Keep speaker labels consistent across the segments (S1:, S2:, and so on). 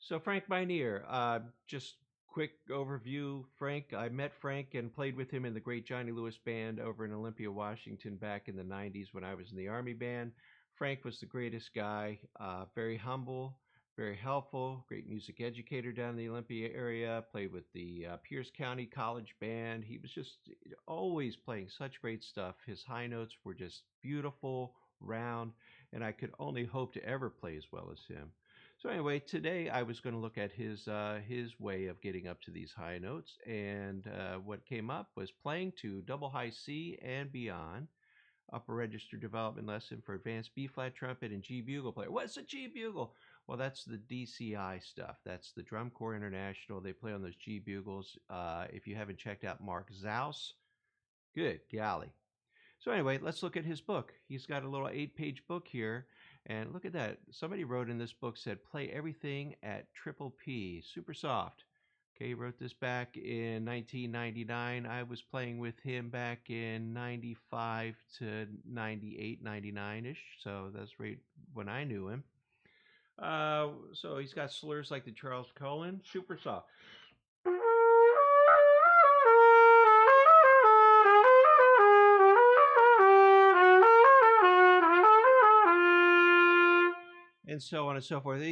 S1: So Frank Minear, just quick overview. Frank, I met Frank and played with him in the Great Johnny Lewis Band over in Olympia, Washington back in the 90s when I was in the Army Band. Frank was the greatest guy, very humble, very helpful, great music educator down in the Olympia area, played with the Pierce County College Band. He was just always playing such great stuff. His high notes were just beautiful, round, and I could only hope to ever play as well as him. So anyway, today I was going to look at his way of getting up to these high notes, and what came up was playing to double high C and beyond, upper register development lesson for advanced B flat trumpet and G bugle player. What's a G bugle? Well, that's the DCI stuff. That's the Drum Corps International. They play on those G bugles. If you haven't checked out Mark Zaus, good golly. So anyway, let's look at his book. He's got a little 8-page book here, and look at that. Somebody wrote in this book, said, play everything at triple P, super soft. Okay, he wrote this back in 1999. I was playing with him back in 95 to 98, 99-ish, so that's right when I knew him. So he's got slurs like the Charles Cullen, super soft. And so on and so forth.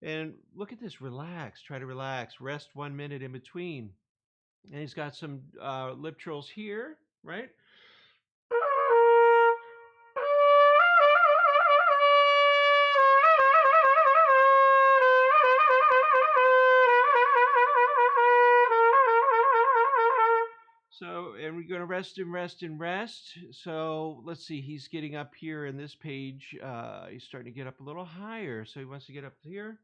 S1: And look at this, relax, try to relax, rest 1 minute in between. And he's got some lip trills here, right? So, and we're going to rest and rest and rest. So let's see, he's getting up here in this page. He's starting to get up a little higher. So he wants to get up here.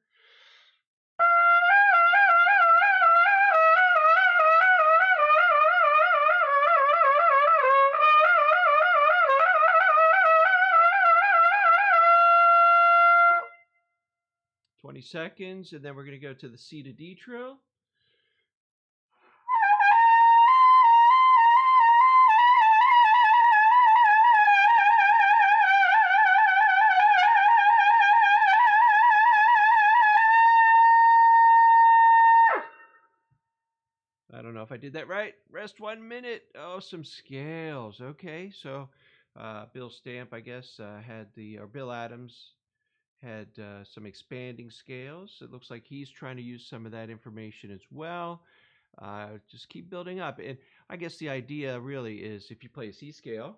S1: 20 seconds, and then we're going to go to the C to D trill. I don't know if I did that right. Rest 1 minute. Oh, some scales. Okay, so Bill Stamp, I guess, had or Bill Adams had some expanding scales. It looks like he's trying to use some of that information as well. Just keep building up. And I guess the idea really is if you play a C scale,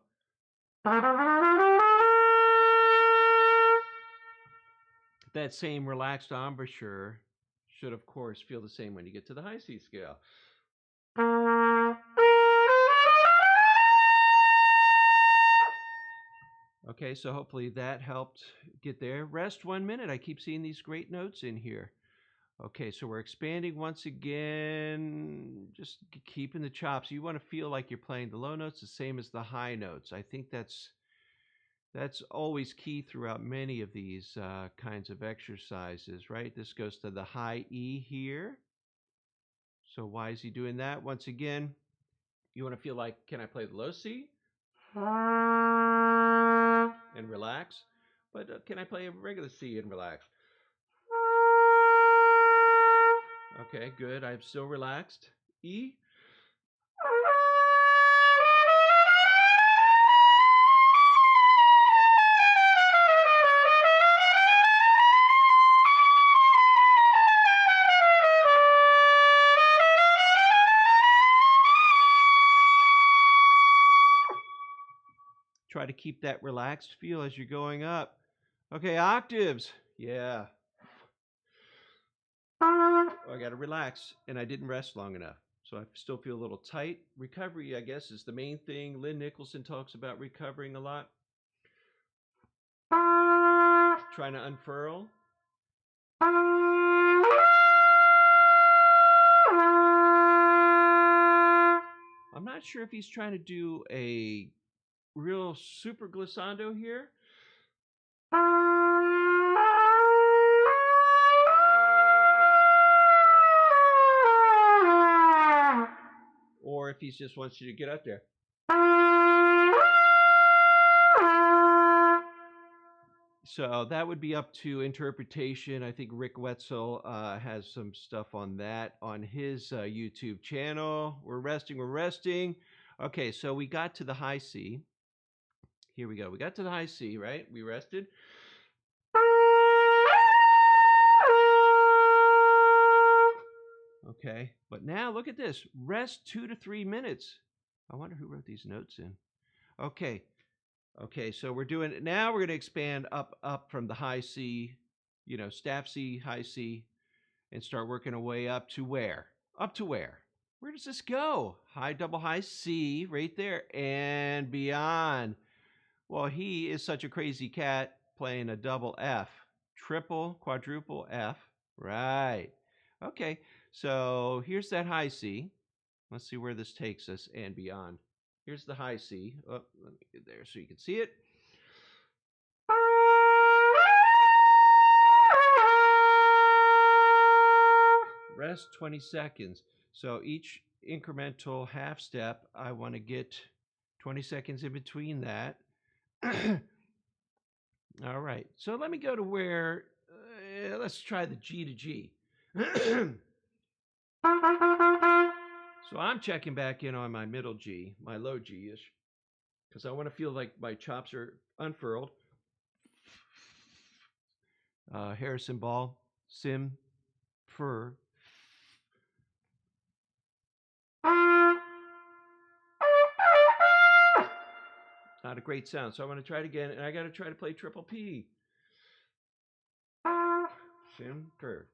S1: that same relaxed embouchure should, of course, feel the same when you get to the high C scale. Okay, so hopefully that helped get there. Rest 1 minute. I keep seeing these great notes in here. Okay, so we're expanding once again, just keeping the chops. You want to feel like you're playing the low notes the same as the high notes. I think that's always key throughout many of these kinds of exercises, right? This goes to the high E here. So why is he doing that? Once again, you want to feel like, can I play the low C? And relax. But can I play a regular C and relax? Okay, good. I'm still relaxed. E. Try to keep that relaxed feel as you're going up. Okay, octaves. Yeah. Oh, I got to relax, and I didn't rest long enough. So I still feel a little tight. Recovery, I guess, is the main thing. Lynn Nicholson talks about recovering a lot. Trying to unfurl. I'm not sure if he's trying to do a real super glissando here. Or if he just wants you to get up there. So that would be up to interpretation. I think Rick Wetzel has some stuff on that on his YouTube channel. We're resting. We're resting. Okay, so we got to the high C. Here we go. We got to the high C, right? We rested. Okay, but now look at this. Rest 2 to 3 minutes. I wonder who wrote these notes in. Okay, okay, so we're doing it now. We're going to expand up from the high C, staff C, high C, and start working our way up to where? Up to where? Where does this go? High, double, high C, right there, and beyond. Well, he is such a crazy cat playing a double F, triple, quadruple F. Right. Okay, so here's that high C. Let's see where this takes us and beyond. Here's the high C. Oh, let me get there so you can see it. Rest 20 seconds. So each incremental half step, I want to get 20 seconds in between that. All right. So let me go to where, let's try the G to G. So I'm checking back in on my middle G, my low G-ish, because I want to feel like my chops are unfurled. Harrison Ball, Sim, Fur. Not a great sound, so I want to try it again, and I got to try to play triple P. Sim, Fur.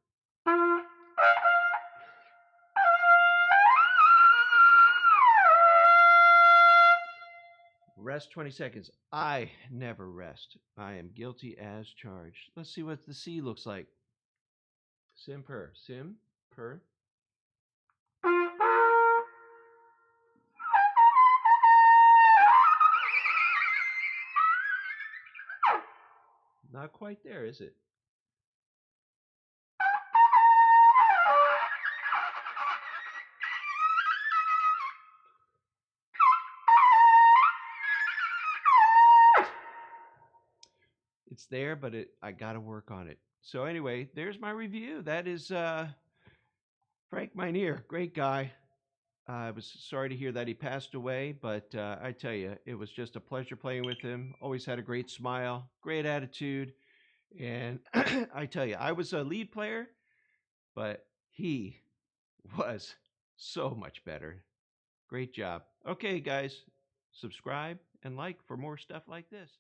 S1: Rest 20 seconds. I never rest. I am guilty as charged. Let's see what the C looks like. Sim, Per. Sim, Per. Not quite there, is it? It's there, but I got to work on it. So anyway, there's my review. That is Frank Minear, great guy. I was sorry to hear that he passed away, but I tell you, it was just a pleasure playing with him. Always had a great smile, great attitude, and I tell you, I was a lead player, but he was so much better. Great job. Okay, guys, subscribe and like for more stuff like this.